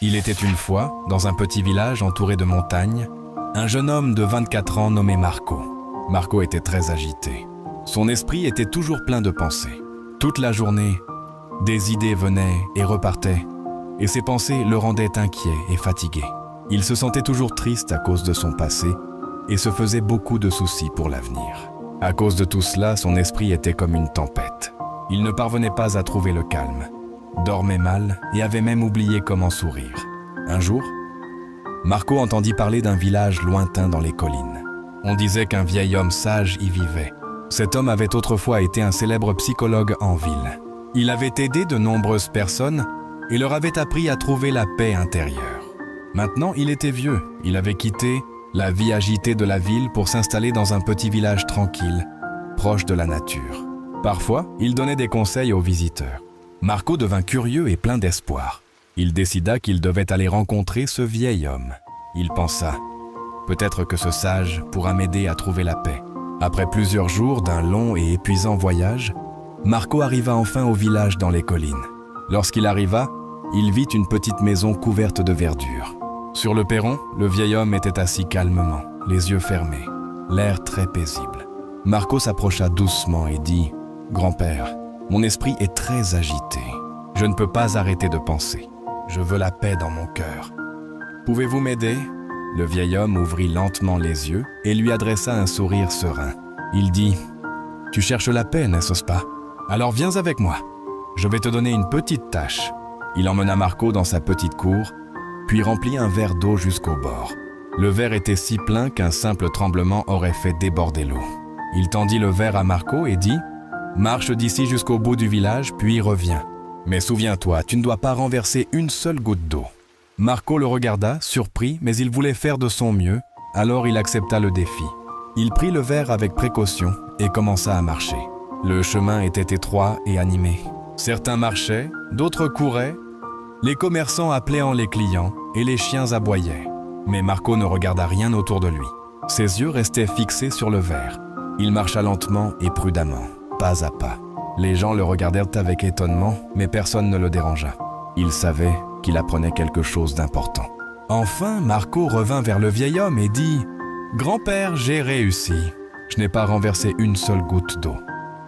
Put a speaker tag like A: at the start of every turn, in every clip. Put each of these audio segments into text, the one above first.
A: Il était une fois, dans un petit village entouré de montagnes, un jeune homme de 24 ans nommé Marco. Marco était très agité. Son esprit était toujours plein de pensées. Toute la journée, des idées venaient et repartaient, et ses pensées le rendaient inquiet et fatigué. Il se sentait toujours triste à cause de son passé et se faisait beaucoup de soucis pour l'avenir. À cause de tout cela, son esprit était comme une tempête. Il ne parvenait pas à trouver le calme, dormait mal et avait même oublié comment sourire. Un jour, Marco entendit parler d'un village lointain dans les collines. On disait qu'un vieil homme sage y vivait. Cet homme avait autrefois été un célèbre psychologue en ville. Il avait aidé de nombreuses personnes et leur avait appris à trouver la paix intérieure. Maintenant, il était vieux. Il avait quitté la vie agitée de la ville pour s'installer dans un petit village tranquille, proche de la nature. Parfois, il donnait des conseils aux visiteurs. Marco devint curieux et plein d'espoir. Il décida qu'il devait aller rencontrer ce vieil homme. Il pensa, peut-être que ce sage pourra m'aider à trouver la paix. Après plusieurs jours d'un long et épuisant voyage, Marco arriva enfin au village dans les collines. Lorsqu'il arriva, il vit une petite maison couverte de verdure. Sur le perron, le vieil homme était assis calmement, les yeux fermés, l'air très paisible. Marco s'approcha doucement et dit « Grand-père, mon esprit est très agité. Je ne peux pas arrêter de penser. Je veux la paix dans mon cœur. Pouvez-vous m'aider ?» Le vieil homme ouvrit lentement les yeux et lui adressa un sourire serein. Il dit « Tu cherches la paix, n'est-ce pas? Alors viens avec moi. Je vais te donner une petite tâche. » Il emmena Marco dans sa petite cour, puis remplit un verre d'eau jusqu'au bord. Le verre était si plein qu'un simple tremblement aurait fait déborder l'eau. Il tendit le verre à Marco et dit « Marche d'ici jusqu'au bout du village, puis reviens. Mais souviens-toi, tu ne dois pas renverser une seule goutte d'eau. » Marco le regarda, surpris, mais il voulait faire de son mieux, alors il accepta le défi. Il prit le verre avec précaution et commença à marcher. Le chemin était étroit et animé. Certains marchaient, d'autres couraient. Les commerçants appelaient en les clients et les chiens aboyaient. Mais Marco ne regarda rien autour de lui. Ses yeux restaient fixés sur le verre. Il marcha lentement et prudemment, pas à pas. Les gens le regardèrent avec étonnement, mais personne ne le dérangea. Il savait qu'il apprenait quelque chose d'important. Enfin, Marco revint vers le vieil homme et dit « Grand-père, j'ai réussi. Je n'ai pas renversé une seule goutte d'eau. »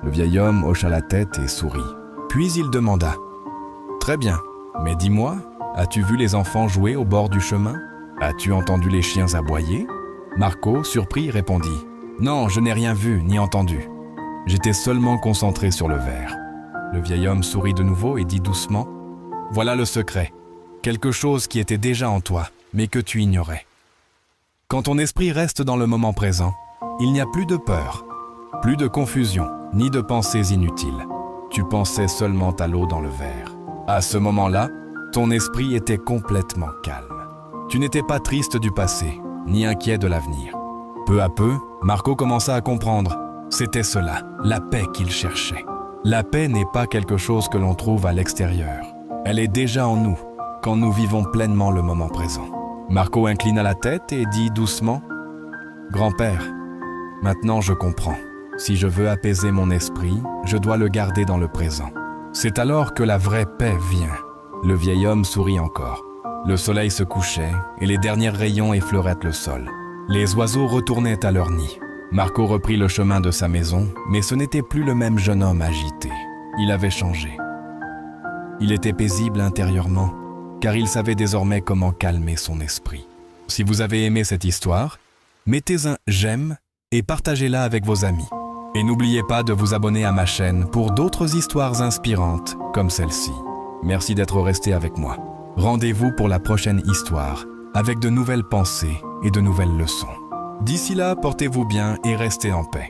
A: Le vieil homme hocha la tête et sourit. Puis il demanda « Très bien, mais dis-moi, as-tu vu les enfants jouer au bord du chemin? As-tu entendu les chiens aboyer ?» Marco, surpris, répondit « Non, je n'ai rien vu ni entendu. J'étais seulement concentré sur le verre. » Le vieil homme sourit de nouveau et dit doucement « Voilà le secret, quelque chose qui était déjà en toi, mais que tu ignorais. Quand ton esprit reste dans le moment présent, il n'y a plus de peur, plus de confusion, ni de pensées inutiles. Tu pensais seulement à l'eau dans le verre. À ce moment-là, ton esprit était complètement calme. Tu n'étais pas triste du passé, ni inquiet de l'avenir. Peu à peu, Marco commença à comprendre. C'était cela, la paix qu'il cherchait. La paix n'est pas quelque chose que l'on trouve à l'extérieur. Elle est déjà en nous, quand nous vivons pleinement le moment présent. Marco inclina la tête et dit doucement « Grand-père, maintenant je comprends. Si je veux apaiser mon esprit, je dois le garder dans le présent. C'est alors que la vraie paix vient. » Le vieil homme sourit encore. Le soleil se couchait et les derniers rayons effleuraient le sol. Les oiseaux retournaient à leur nid. Marco reprit le chemin de sa maison, mais ce n'était plus le même jeune homme agité. Il avait changé. Il était paisible intérieurement, car il savait désormais comment calmer son esprit. Si vous avez aimé cette histoire, mettez un « j'aime » et partagez-la avec vos amis. Et n'oubliez pas de vous abonner à ma chaîne pour d'autres histoires inspirantes comme celle-ci. Merci d'être resté avec moi. Rendez-vous pour la prochaine histoire, avec de nouvelles pensées et de nouvelles leçons. D'ici là, portez-vous bien et restez en paix.